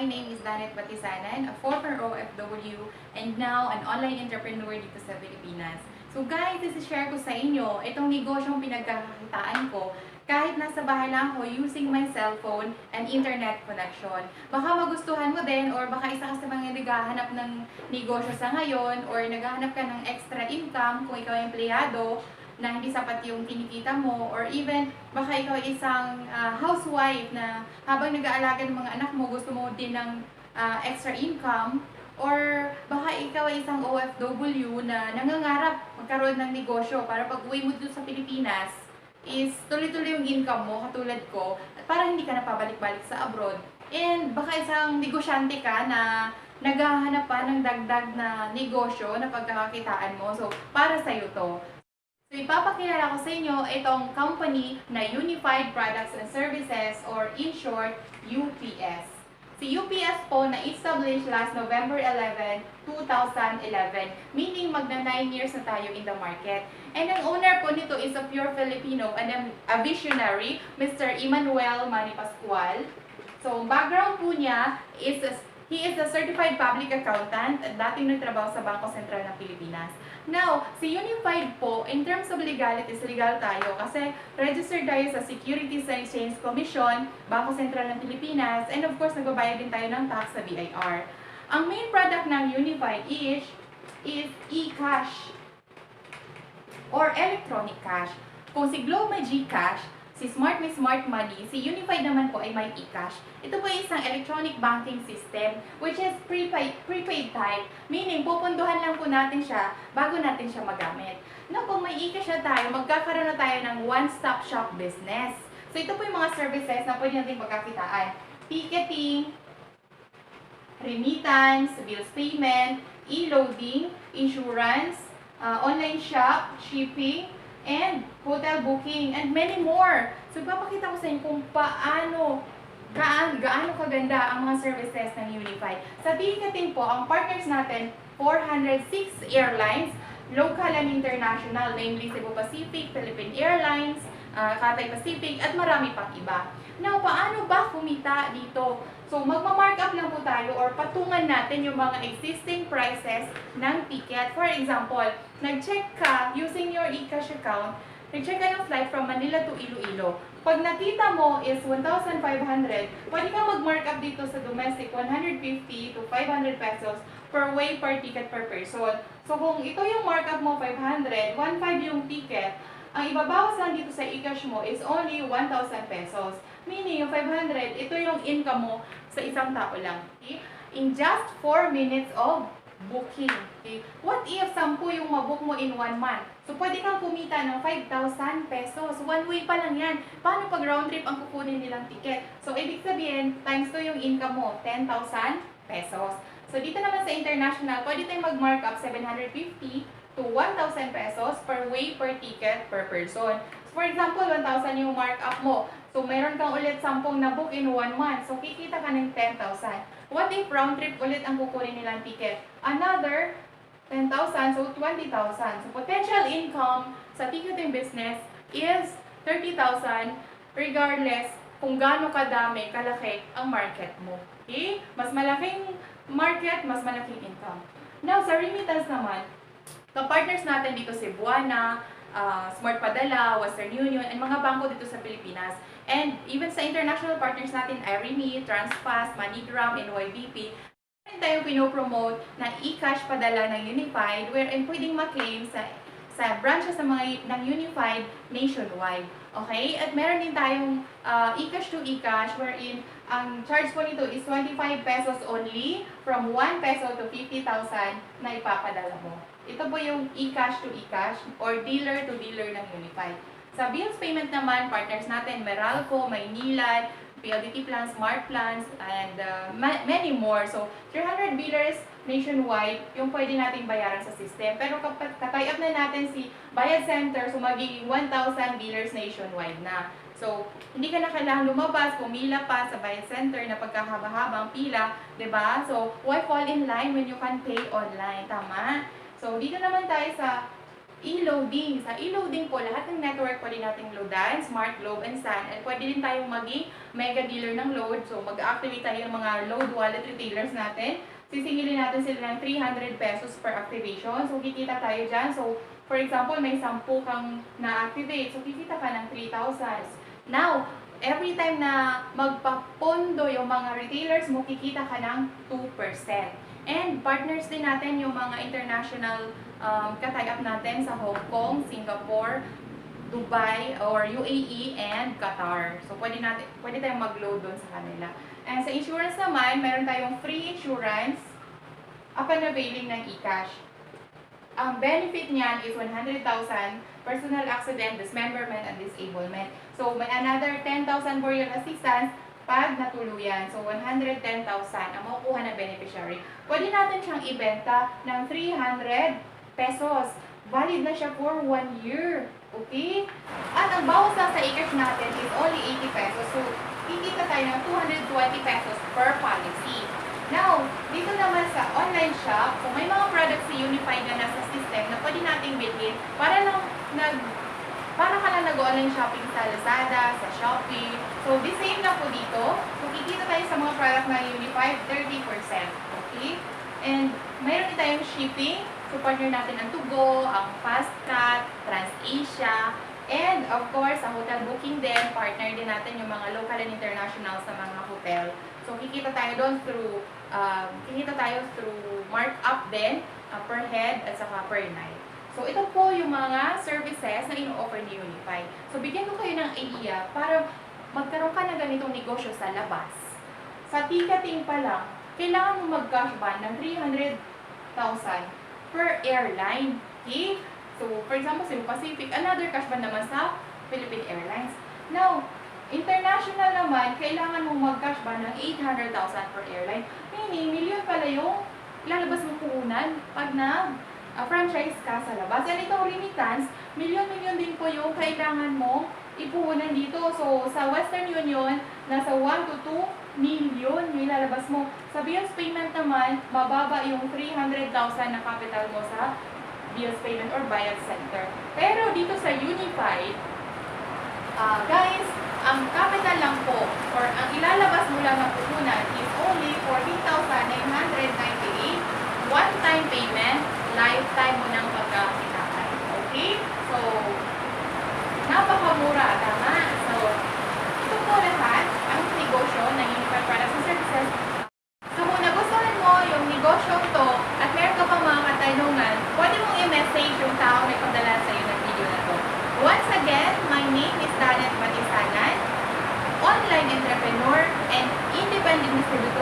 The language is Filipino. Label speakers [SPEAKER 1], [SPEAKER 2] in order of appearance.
[SPEAKER 1] my name is Danet Batisanan, a former OFW and now an online entrepreneur dito sa Pilipinas. So guys, isi-share ko sa inyo itong negosyong pinagkakakitaan ko kahit nasa bahay lang ako using my cellphone and internet connection. Baka magustuhan mo din or baka isa ka sa mga naghahanap ng negosyo sa ngayon or naghahanap ka ng extra income kung ikaw ay empleyado na hindi sapat yung kinikita mo, or even baka ikaw ay isang housewife na habang nag-aalaga ng mga anak mo, gusto mo din ng extra income, or baka ikaw ay isang OFW na nangangarap magkaroon ng negosyo para pag uwi mo dito sa Pilipinas is tuloy-tuloy yung income mo katulad ko at para hindi ka napabalik-balik sa abroad. And baka isang negosyante ka na naghahanap pa ng dagdag na negosyo na pagkakakitaan mo. So, para sa'yo to. So, ipapakilala ko sa inyo itong company na Unified Products and Services or in short, UPS. Si UPS po na-establish last November 11, 2011, meaning magna 9 years na tayo in the market. And ang owner po nito is a pure Filipino and a visionary, Mr. Emmanuel Manny Pascual. So, background po niya is he is a certified public accountant at dating nagtrabaho sa Bangko Sentral ng Pilipinas. Now, si Unified po, in terms of legalities, legal tayo kasi registered tayo sa Securities and Exchange Commission, Bangko Sentral ng Pilipinas, and of course, nagbabayad din tayo ng tax sa BIR. Ang main product ng Unified is e-cash or electronic cash. Kung si Globe may GCash, si Smart may Smart Money, si Unified naman po ay may eCash. Ito po ay isang electronic banking system which is prepaid type, meaning pupunduhan lang po natin siya bago natin siya magamit. Now, kung may eCash na tayo, magkakaroon na tayo ng one-stop shop business. So, ito po yung mga services na pwede natin pagkakitaan. Ticketing, remittance, bills payment, e-loading, insurance, online shop, shipping, and hotel booking, and many more. So, ipapakita ko sa inyo kung gaano kaganda ang mga services ng Unified. Sa ticketing po, ang partners natin, 406 airlines, local and international, namely Cebu Pacific, Philippine Airlines, Cathay Pacific, at marami pang iba. Now, paano ba kumita dito? So, magma-markup lang po tayo or patungan natin yung mga existing prices ng ticket. For example, nag-check ka using your eCash account, nag-check ka ng flight from Manila to Iloilo. Pag nakita mo is 1,500, pwede ka mag-markup dito sa domestic 150 to 500 pesos per way per ticket per person. So, kung ito yung markup mo 500, 1,500 yung ticket, ang ibabawas lang dito sa eCash mo is only 1,000 pesos. Meaning, yung 500, ito yung income mo sa isang tao lang. Okay? In just 4 minutes of booking. Okay? What if 10 yung mabook mo in 1 month? So, pwede kang kumita ng 5,000 pesos. One way pa lang yan. Paano pag round trip ang kukunin nilang ticket? So, ibig sabihin, times 2 yung income mo, 10,000 pesos. So, dito naman sa international, pwede tayong mag-markup 750 to 1,000 pesos per way per ticket per person. So, for example, 1,000 yung markup mo. So, meron kang ulit 10 na book in 1 month. So, kikita ka ng 10,000. What if round trip ulit ang kukunin nilang ticket? Another 10,000, so 20,000. So, potential income sa ticketing business is 30,000 regardless kung gaano kadami, kalaki ang market mo. Okay? Mas malaking market, mas malaking income. Now, sa remittance naman, ka-partners natin dito si Buana, Smart Padala, Western Union, and mga bangko dito sa Pilipinas. And even sa international partners natin, iRemit, Transfast, MoneyGram, NYBP, meron tayong pinopromote na eCash padala ng Unified wherein pwedeng ma-claim sa branches ng Unified nationwide. Okay? At meron din tayong eCash to eCash wherein ang charge po nito is 25 pesos only from 1 peso to 50,000 na ipapadala mo. Ito po yung eCash to eCash or dealer to dealer ng Unified. Sa bills payment naman, partners natin, Meralco, Maynilad, PLDT plans, Smart plans, and many more. So, 300 billers nationwide yung pwede nating bayaran sa system. Pero kapag tie up na natin si Bayad Center, so magiging 1,000 billers nationwide na. So, hindi ka na kailangan lumabas, pumila pa sa Bayad Center na pagkahaba-habang pila, 'di ba? So, why fall in line when you can pay online? Tama? So, dito naman tayo sa e-loading. Sa e-loading po, lahat ng network pwede nating loadan, Smart, Globe, and Sun. At pwede din tayong maging mega dealer ng load. So, mag-activate tayo ng mga load wallet retailers natin. Sisingilin natin sila ng 300 pesos per activation. So, kikita tayo dyan. So, for example, may 10 kang na-activate. So, kikita ka ng 3,000. Now, every time na magpapondo yung mga retailers mo, kikita ka ng 2%. And partners din natin yung mga international ka-tie-up natin sa Hong Kong, Singapore, Dubai, or UAE, and Qatar. So, pwede tayong mag-load doon sa kanila. And sa insurance naman, meron tayong free insurance upon availing ng eCash. Ang benefit niyan is 100,000 personal accident, dismemberment, and disablement. So, may another 10,000 burial assistance pag natuluyan. So, 110,000 ang makukuha ng beneficiary. Pwede natin siyang ibenta ng 300 pesos. Valid na siya for 1 year. Okay? At ang bawat sa eCash natin is only 80 pesos. So, kikita tayo ng 220 pesos per policy. Now, dito naman sa online shop, so may mga products si Unified na nasa system na pwede nating bilhin para ka lang nag-online shopping sa Lazada, sa Shopee. So, the same na po dito. So, kikita tayo sa mga product na Unified, 30%. Okay? And, mayroon din tayong shipping. So, partner natin ang Tugo, ang Fastcat, TransAsia, and of course, sa hotel booking din, partner din natin yung mga local and international sa mga hotel. So, kikita tayo doon through markup din, per head at saka per night. So, ito po yung mga services na ino-offer ni Unified. So, bigyan ko kayo ng idea para magkaroon ka ng ganitong negosyo sa labas. Sa ticketing pa lang, kailangan mo mag-cash ban ng 300,000 per airline. Okay? So, for example, Cebu Pacific, another cash ban naman sa Philippine Airlines. Now, international naman, kailangan mong mag-cash ban ng 800,000 per airline. Meaning, milyon pala yung lalabas mo puhunan pag franchise ka sa labas. And itong remittance, milyon-milyon din po yung kailangan mong ipuhunan dito. So, sa Western Union, nasa 1 to 2 million yung ilalabas mo. Sa bills payment naman, mababa yung 300,000 na capital mo sa bills payment or bayad center. Pero dito sa Unified, guys, ang capital lang po or ang ilalabas mo lang ng puhunan is only 14,998 one-time payment, lifetime mo ng pagkakitaan. Okay? So, napakamura, tama? So, ito po lahat ang negosyo ng Unified Products and Services. So, kung nagustuhan mo yung negosyo to at meron ka pang mga katanungan, pwede mong i-message yung tao na ipadala sa iyo ng video na to. Once again, my name is Danet Batisanan, online entrepreneur and independent distributor